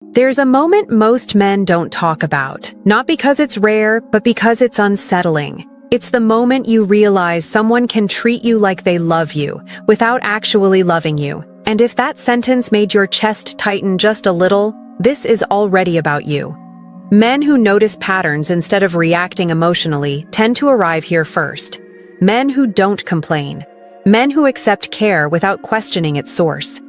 There's a moment most men don't talk about, not because it's rare, but because it's unsettling. It's the moment you realize someone can treat you like they love you, without actually loving you. And if that sentence made your chest tighten just a little, this is already about you. Men who notice patterns instead of reacting emotionally tend to arrive here first. Men who don't complain. Men who accept care without questioning its source.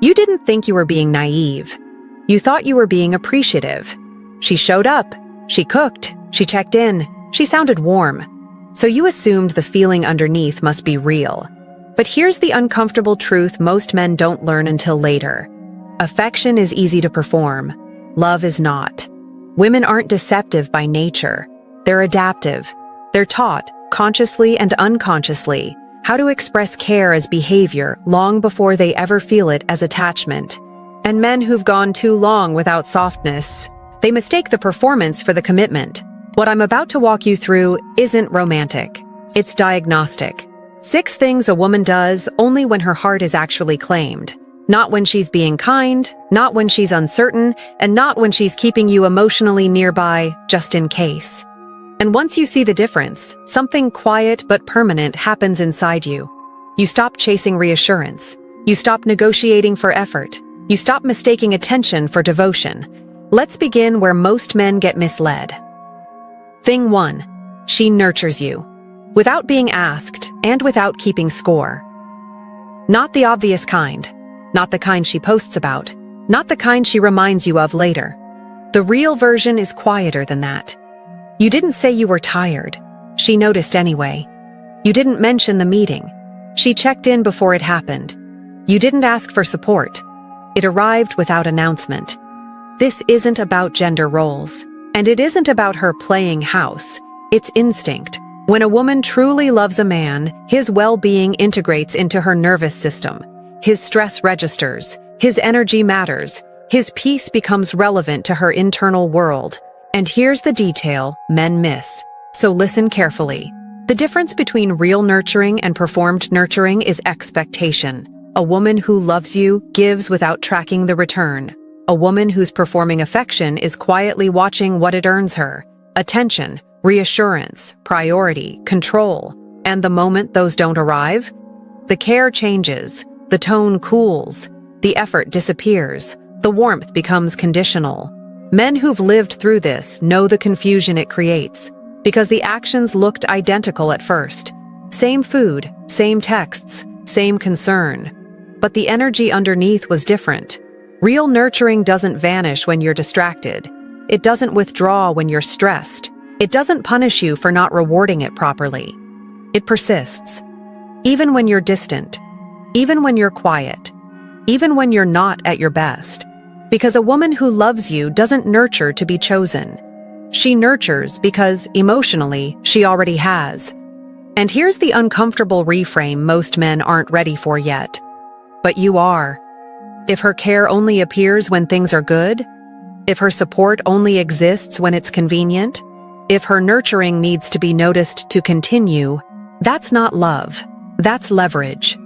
You didn't think you were being naive. You thought you were being appreciative. She showed up. She cooked. She checked in. She sounded warm. So you assumed the feeling underneath must be real. But here's the uncomfortable truth most men don't learn until later. Affection is easy to perform. Love is not. Women aren't deceptive by nature. They're adaptive. They're taught, consciously and unconsciously, how to express care as behavior long before they ever feel it as attachment. And men who've gone too long without softness, they mistake the performance for the commitment. What I'm about to walk you through isn't romantic. It's diagnostic. 6 things a woman does only when her heart is actually claimed. Not when she's being kind, not when she's uncertain, and not when she's keeping you emotionally nearby, just in case. And once you see the difference, something quiet but permanent happens inside you. You stop chasing reassurance. You stop negotiating for effort. You stop mistaking attention for devotion. Let's begin where most men get misled. Thing 1. She nurtures you. Without being asked, and without keeping score. Not the obvious kind. Not the kind she posts about. Not the kind she reminds you of later. The real version is quieter than that. You didn't say you were tired. She noticed anyway. You didn't mention the meeting. She checked in before it happened. You didn't ask for support. It arrived without announcement. This isn't about gender roles. And it isn't about her playing house. It's instinct. When a woman truly loves a man, his well-being integrates into her nervous system. His stress registers. His energy matters. His peace becomes relevant to her internal world. And here's the detail men miss. So listen carefully. The difference between real nurturing and performed nurturing is expectation. A woman who loves you gives without tracking the return. A woman who's performing affection is quietly watching what it earns her. Attention, reassurance, priority, control. And the moment those don't arrive, the care changes, the tone cools, the effort disappears, the warmth becomes conditional. Men who've lived through this know the confusion it creates, because the actions looked identical at first. Same food, same texts, same concern. But the energy underneath was different. Real nurturing doesn't vanish when you're distracted. It doesn't withdraw when you're stressed. It doesn't punish you for not rewarding it properly. It persists. Even when you're distant. Even when you're quiet. Even when you're not at your best. Because a woman who loves you doesn't nurture to be chosen. She nurtures because, emotionally, she already has. And here's the uncomfortable reframe most men aren't ready for yet. But you are. If her care only appears when things are good, if her support only exists when it's convenient, if her nurturing needs to be noticed to continue, that's not love. That's leverage.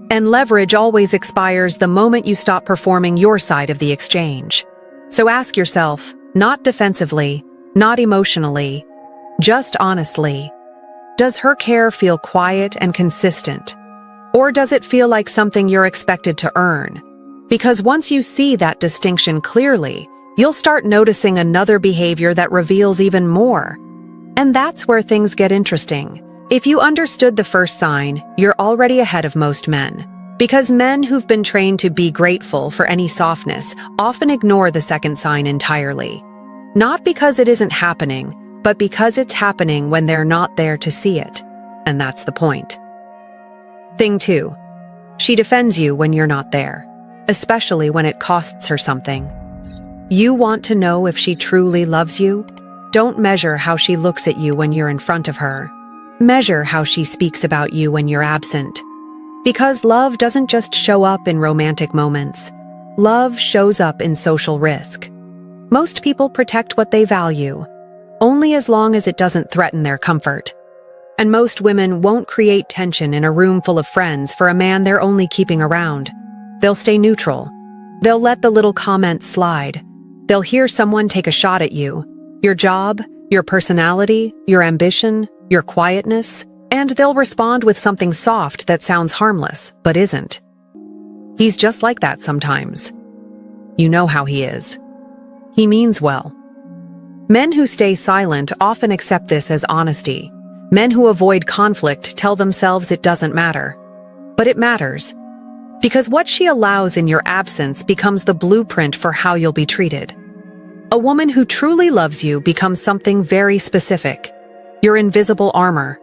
And leverage always expires the moment you stop performing your side of the exchange. So ask yourself, not defensively, not emotionally, just honestly, does her care feel quiet and consistent? Or does it feel like something you're expected to earn? Because once you see that distinction clearly, you'll start noticing another behavior that reveals even more. And that's where things get interesting. If you understood the first sign, you're already ahead of most men. Because men who've been trained to be grateful for any softness often ignore the second sign entirely. Not because it isn't happening, but because it's happening when they're not there to see it. And that's the point. Thing 2. She defends you when you're not there. Especially when it costs her something. You want to know if she truly loves you? Don't measure how she looks at you when you're in front of her. Measure how she speaks about you when you're absent. Because love doesn't just show up in romantic moments. Love shows up in social risk. Most people protect what they value, only as long as it doesn't threaten their comfort. And most women won't create tension in a room full of friends for a man they're only keeping around. They'll stay neutral. They'll let the little comments slide. They'll hear someone take a shot at you, your job, your personality, your ambition, your quietness, and they'll respond with something soft that sounds harmless, but isn't. He's just like that sometimes. You know how he is. He means well. Men who stay silent often accept this as honesty. Men who avoid conflict tell themselves it doesn't matter. But it matters. Because what she allows in your absence becomes the blueprint for how you'll be treated. A woman who truly loves you becomes something very specific. Your invisible armor.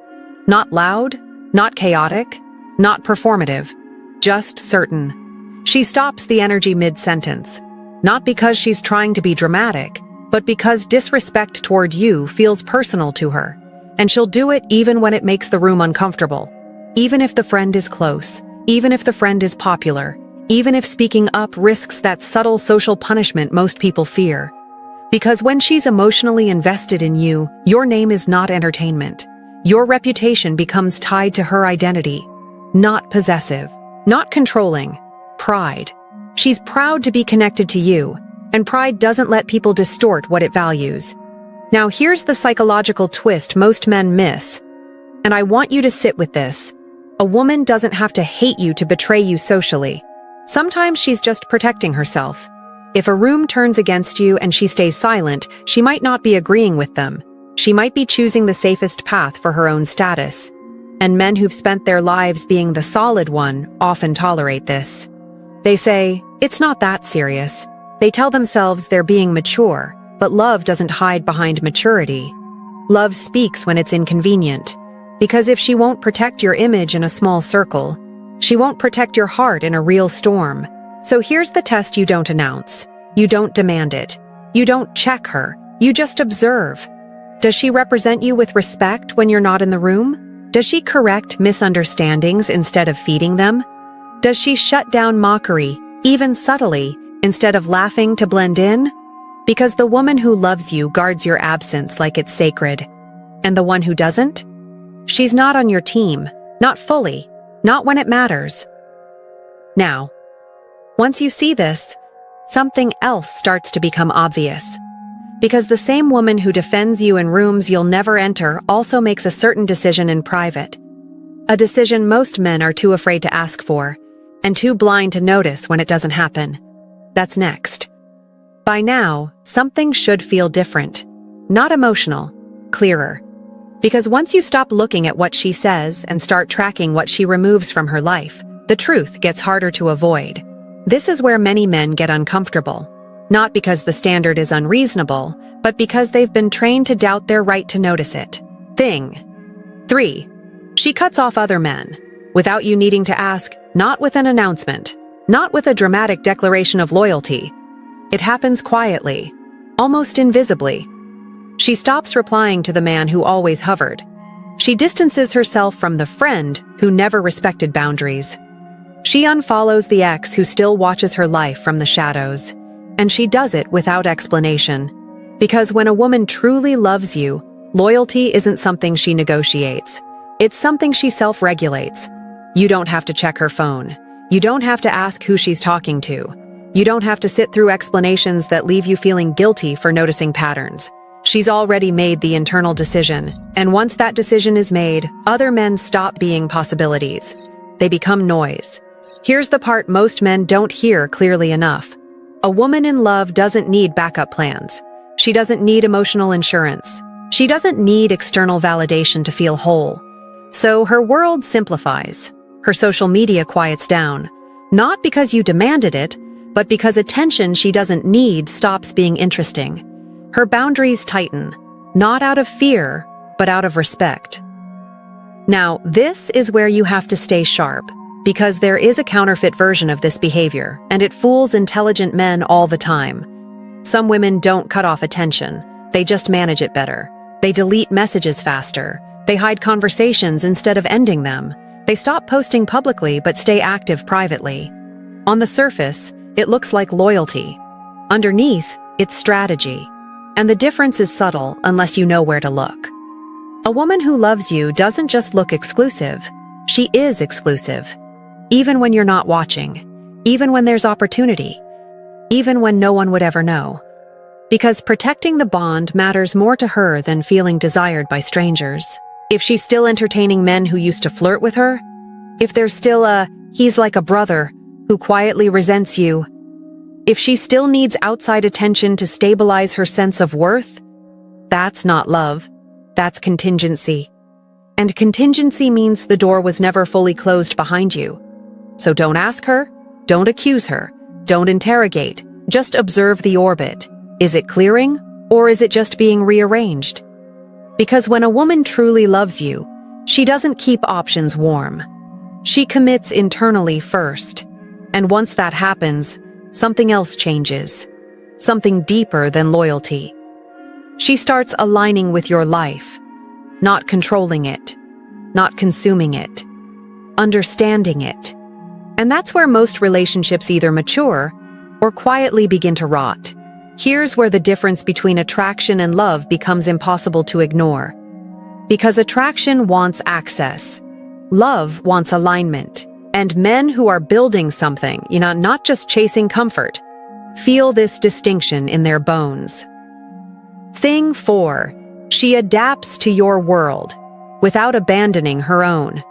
Not loud, not chaotic, not performative, just certain. She stops the energy mid-sentence. Not because she's trying to be dramatic, but because disrespect toward you feels personal to her. And she'll do it even when it makes the room uncomfortable. Even if the friend is close, even if the friend is popular, even if speaking up risks that subtle social punishment most people fear. Because when she's emotionally invested in you, your name is not entertainment. Your reputation becomes tied to her identity. Not possessive, not controlling, pride. She's proud to be connected to you, and pride doesn't let people distort what it values. Now here's the psychological twist most men miss, and I want you to sit with this. A woman doesn't have to hate you to betray you socially. Sometimes she's just protecting herself. If a room turns against you and she stays silent, she might not be agreeing with them. She might be choosing the safest path for her own status. And men who've spent their lives being the solid one often tolerate this. They say, it's not that serious. They tell themselves they're being mature, but love doesn't hide behind maturity. Love speaks when it's inconvenient. Because if she won't protect your image in a small circle, she won't protect your heart in a real storm. So here's the test you don't announce. You don't demand it. You don't check her. You just observe. Does she represent you with respect when you're not in the room? Does she correct misunderstandings instead of feeding them? Does she shut down mockery, even subtly, instead of laughing to blend in? Because the woman who loves you guards your absence like it's sacred. And the one who doesn't? She's not on your team, not fully, not when it matters. Now, once you see this, something else starts to become obvious. Because the same woman who defends you in rooms you'll never enter also makes a certain decision in private. A decision most men are too afraid to ask for, and too blind to notice when it doesn't happen. That's next. By now, something should feel different. Not emotional, clearer. Because once you stop looking at what she says and start tracking what she removes from her life, the truth gets harder to avoid. This is where many men get uncomfortable. Not because the standard is unreasonable, but because they've been trained to doubt their right to notice it. Thing 3. She cuts off other men, without you needing to ask, not with an announcement, not with a dramatic declaration of loyalty. It happens quietly, almost invisibly. She stops replying to the man who always hovered. She distances herself from the friend who never respected boundaries. She unfollows the ex who still watches her life from the shadows. And she does it without explanation. Because when a woman truly loves you, loyalty isn't something she negotiates. It's something she self-regulates. You don't have to check her phone. You don't have to ask who she's talking to. You don't have to sit through explanations that leave you feeling guilty for noticing patterns. She's already made the internal decision. And once that decision is made, other men stop being possibilities. They become noise. Here's the part most men don't hear clearly enough. A woman in love doesn't need backup plans. She doesn't need emotional insurance. She doesn't need external validation to feel whole. So her world simplifies. Her social media quiets down. Not because you demanded it, but because attention she doesn't need stops being interesting. Her boundaries tighten, not out of fear, but out of respect. Now, this is where you have to stay sharp. Because there is a counterfeit version of this behavior, and it fools intelligent men all the time. Some women don't cut off attention. They just manage it better. They delete messages faster. They hide conversations instead of ending them. They stop posting publicly but stay active privately. On the surface, it looks like loyalty. Underneath, it's strategy. And the difference is subtle unless you know where to look. A woman who loves you doesn't just look exclusive. She is exclusive. Even when you're not watching, even when there's opportunity, even when no one would ever know. Because protecting the bond matters more to her than feeling desired by strangers. If she's still entertaining men who used to flirt with her, if there's still a "he's like a brother" who quietly resents you, if she still needs outside attention to stabilize her sense of worth, that's not love, that's contingency. And contingency means the door was never fully closed behind you. So don't ask her, don't accuse her, don't interrogate, just observe the orbit. Is it clearing, or is it just being rearranged? Because when a woman truly loves you, she doesn't keep options warm. She commits internally first. And once that happens, something else changes. Something deeper than loyalty. She starts aligning with your life, not controlling it, not consuming it, understanding it. And that's where most relationships either mature or quietly begin to rot. Here's where the difference between attraction and love becomes impossible to ignore. Because attraction wants access. Love wants alignment. And men who are building something, not just chasing comfort, feel this distinction in their bones. Thing 4. She adapts to your world without abandoning her own.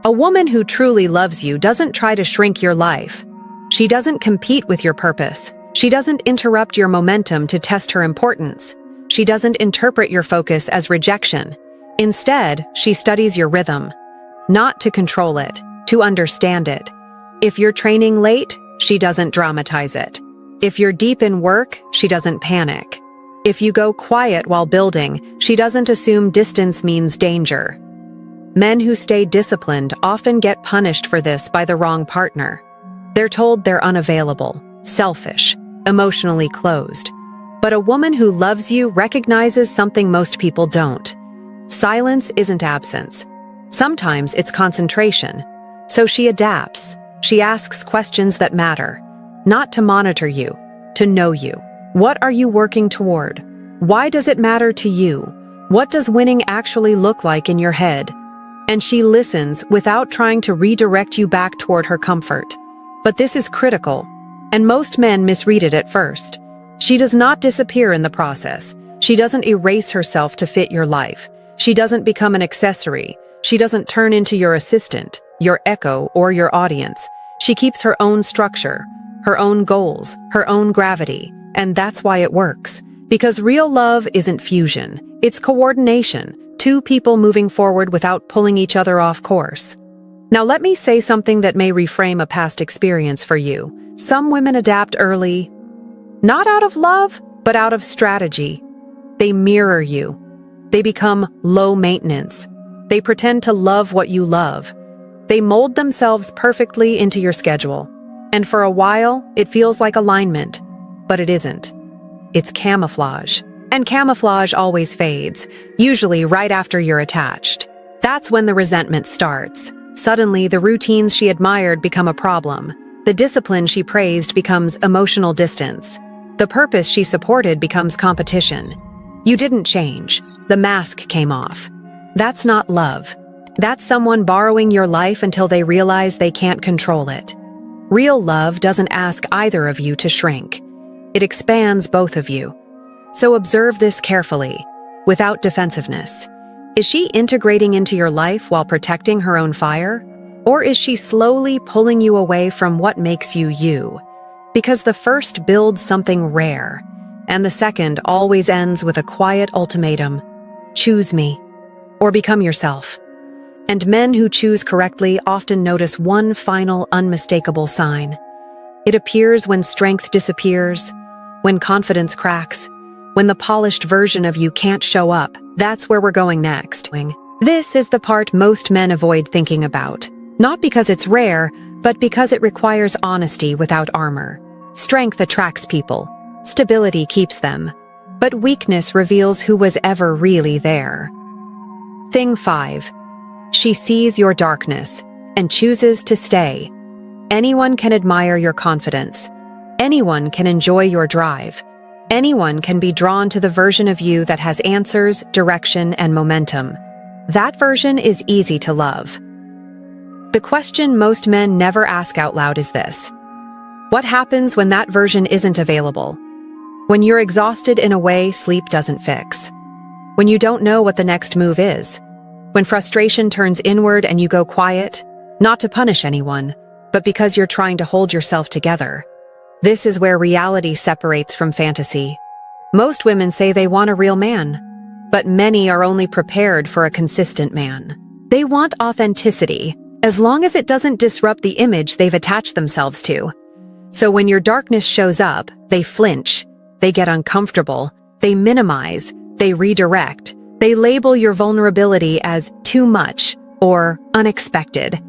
A woman who truly loves you doesn't try to shrink your life. She doesn't compete with your purpose. She doesn't interrupt your momentum to test her importance. She doesn't interpret your focus as rejection. Instead, she studies your rhythm, not to control it, to understand it. If you're training late, she doesn't dramatize it. If you're deep in work, she doesn't panic. If you go quiet while building, she doesn't assume distance means danger. Men who stay disciplined often get punished for this by the wrong partner. They're told they're unavailable, selfish, emotionally closed. But a woman who loves you recognizes something most people don't. Silence isn't absence. Sometimes it's concentration. So she adapts. She asks questions that matter. Not to monitor you, to know you. What are you working toward? Why does it matter to you? What does winning actually look like in your head? And she listens without trying to redirect you back toward her comfort. But this is critical, and most men misread it at first. She does not disappear in the process. She doesn't erase herself to fit your life. She doesn't become an accessory. She doesn't turn into your assistant, your echo, or your audience. She keeps her own structure, her own goals, her own gravity, and that's why it works. Because real love isn't fusion, it's coordination, two people moving forward without pulling each other off course. Now let me say something that may reframe a past experience for you. Some women adapt early, not out of love, but out of strategy. They mirror you. They become low maintenance. They pretend to love what you love. They mold themselves perfectly into your schedule. And for a while, it feels like alignment, but it isn't. It's camouflage. And camouflage always fades, usually right after you're attached. That's when the resentment starts. Suddenly, the routines she admired become a problem. The discipline she praised becomes emotional distance. The purpose she supported becomes competition. You didn't change. The mask came off. That's not love. That's someone borrowing your life until they realize they can't control it. Real love doesn't ask either of you to shrink. It expands both of you. So observe this carefully, without defensiveness. Is she integrating into your life while protecting her own fire? Or is she slowly pulling you away from what makes you you? Because the first builds something rare, and the second always ends with a quiet ultimatum: choose me, or become yourself. And men who choose correctly often notice one final unmistakable sign. It appears when strength disappears, when confidence cracks, when the polished version of you can't show up. That's where we're going next. This is the part most men avoid thinking about. Not because it's rare, but because it requires honesty without armor. Strength attracts people. Stability keeps them. But weakness reveals who was ever really there. Thing 5. She sees your darkness and chooses to stay. Anyone can admire your confidence. Anyone can enjoy your drive. Anyone can be drawn to the version of you that has answers, direction, and momentum. That version is easy to love. The question most men never ask out loud is this: what happens when that version isn't available? When you're exhausted in a way sleep doesn't fix. When you don't know what the next move is. When frustration turns inward and you go quiet, not to punish anyone, but because you're trying to hold yourself together. This is where reality separates from fantasy. Most women say they want a real man, but many are only prepared for a consistent man. They want authenticity, as long as it doesn't disrupt the image they've attached themselves to. So when your darkness shows up, they flinch, they get uncomfortable, they minimize, they redirect, they label your vulnerability as too much or unexpected.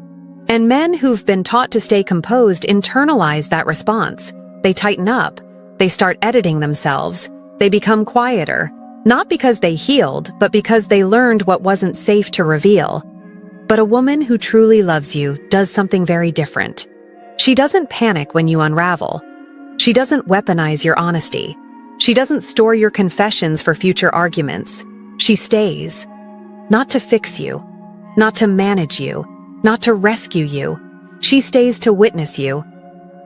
And men who've been taught to stay composed internalize that response. They tighten up, they start editing themselves, they become quieter, not because they healed, but because they learned what wasn't safe to reveal. But a woman who truly loves you does something very different. She doesn't panic when you unravel. She doesn't weaponize your honesty. She doesn't store your confessions for future arguments. She stays. Not to fix you. Not to manage you. Not to rescue you. She stays to witness you.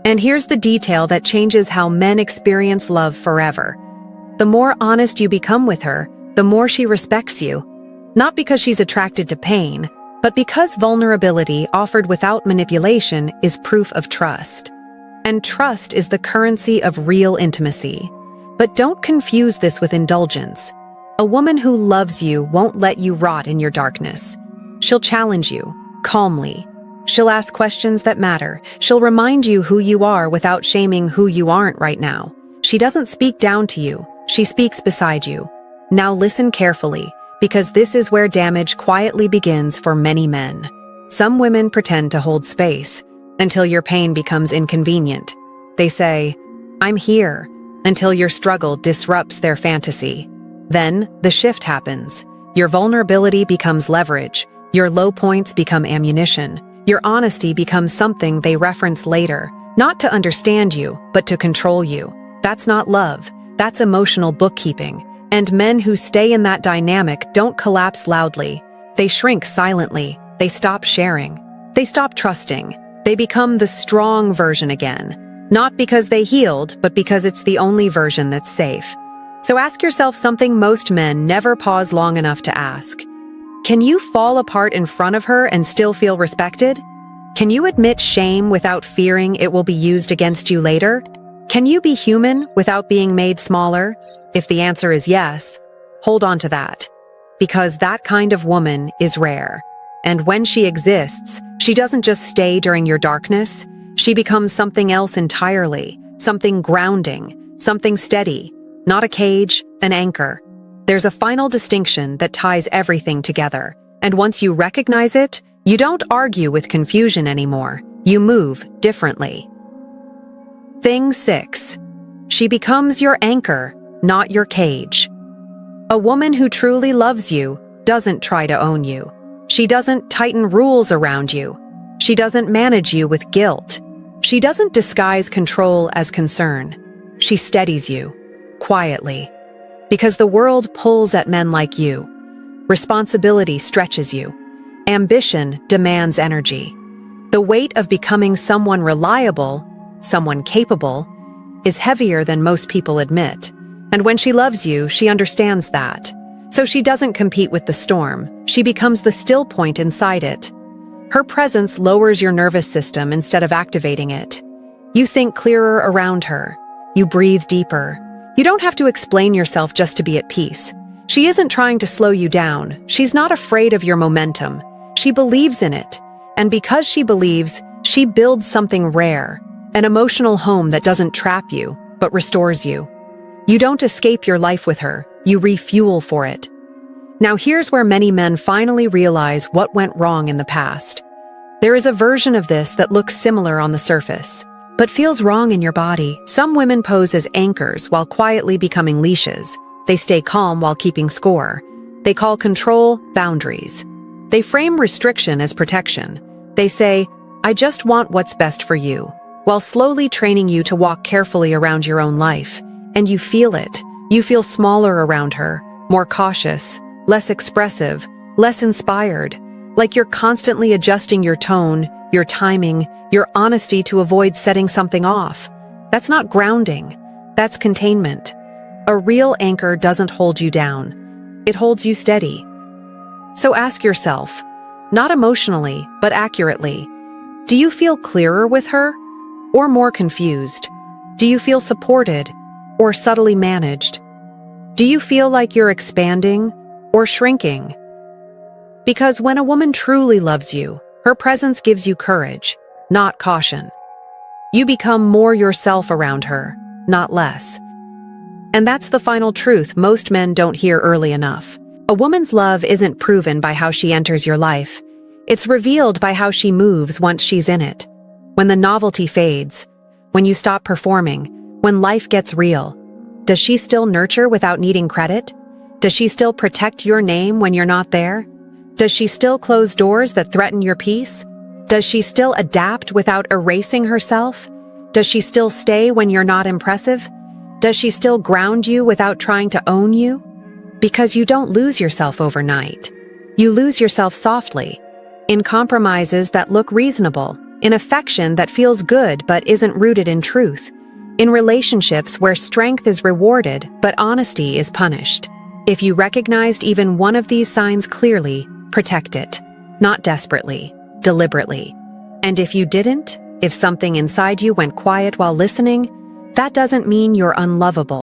And here's the detail that changes how men experience love forever. The more honest you become with her, the more she respects you. Not because she's attracted to pain, but because vulnerability offered without manipulation is proof of trust. And trust is the currency of real intimacy. But don't confuse this with indulgence. A woman who loves you won't let you rot in your darkness. She'll challenge you, calmly. She'll ask questions that matter. She'll remind you who you are without shaming who you aren't right now. She doesn't speak down to you. She speaks beside you. Now listen carefully, because this is where damage quietly begins for many men. Some women pretend to hold space until your pain becomes inconvenient. They say, "I'm here," until your struggle disrupts their fantasy. Then, the shift happens. Your vulnerability becomes leverage. Your low points become ammunition. Your honesty becomes something they reference later, not to understand you, but to control you. That's not love. That's emotional bookkeeping. And men who stay in that dynamic don't collapse loudly. They shrink silently. They stop sharing. They stop trusting. They become the strong version again. Not because they healed, but because it's the only version that's safe. So ask yourself something most men never pause long enough to ask. Can you fall apart in front of her and still feel respected? Can you admit shame without fearing it will be used against you later? Can you be human without being made smaller? If the answer is yes, hold on to that. Because that kind of woman is rare. And when she exists, she doesn't just stay during your darkness. She becomes something else entirely, something grounding, something steady, not a cage, an anchor. There's a final distinction that ties everything together. And once you recognize it, you don't argue with confusion anymore. You move differently. Thing 6. She becomes your anchor, not your cage. A woman who truly loves you doesn't try to own you. She doesn't tighten rules around you. She doesn't manage you with guilt. She doesn't disguise control as concern. She steadies you, quietly. Because the world pulls at men like you. Responsibility stretches you. Ambition demands energy. The weight of becoming someone reliable, someone capable, is heavier than most people admit. And when she loves you, she understands that. So she doesn't compete with the storm. She becomes the still point inside it. Her presence lowers your nervous system instead of activating it. You think clearer around her. You breathe deeper. You don't have to explain yourself just to be at peace. She isn't trying to slow you down. She's not afraid of your momentum. She believes in it. And because she believes, she builds something rare, an emotional home that doesn't trap you, but restores you. You don't escape your life with her. You refuel for it. Now here's where many men finally realize what went wrong in the past. There is a version of this that looks similar on the surface, but feels wrong in your body. Some women pose as anchors while quietly becoming leashes. They stay calm while keeping score. They call control boundaries. They frame restriction as protection. They say, "I just want what's best for you," while slowly training you to walk carefully around your own life. And you feel it. You feel smaller around her, more cautious, less expressive, less inspired, like you're constantly adjusting your tone, your timing, your honesty to avoid setting something off. That's not grounding. That's containment. A real anchor doesn't hold you down. It holds you steady. So ask yourself, not emotionally, but accurately, do you feel clearer with her or more confused? Do you feel supported or subtly managed? Do you feel like you're expanding or shrinking? Because when a woman truly loves you, her presence gives you courage, not caution. You become more yourself around her, not less. And that's the final truth most men don't hear early enough. A woman's love isn't proven by how she enters your life. It's revealed by how she moves once she's in it. When the novelty fades, when you stop performing, when life gets real, does she still nurture without needing credit? Does she still protect your name when you're not there? Does she still close doors that threaten your peace? Does she still adapt without erasing herself? Does she still stay when you're not impressive? Does she still ground you without trying to own you? Because you don't lose yourself overnight. You lose yourself softly, in compromises that look reasonable, in affection that feels good but isn't rooted in truth, in relationships where strength is rewarded but honesty is punished. If you recognized even one of these signs clearly, protect it. Not desperately, deliberately. And if you didn't, if something inside you went quiet while listening, that doesn't mean you're unlovable.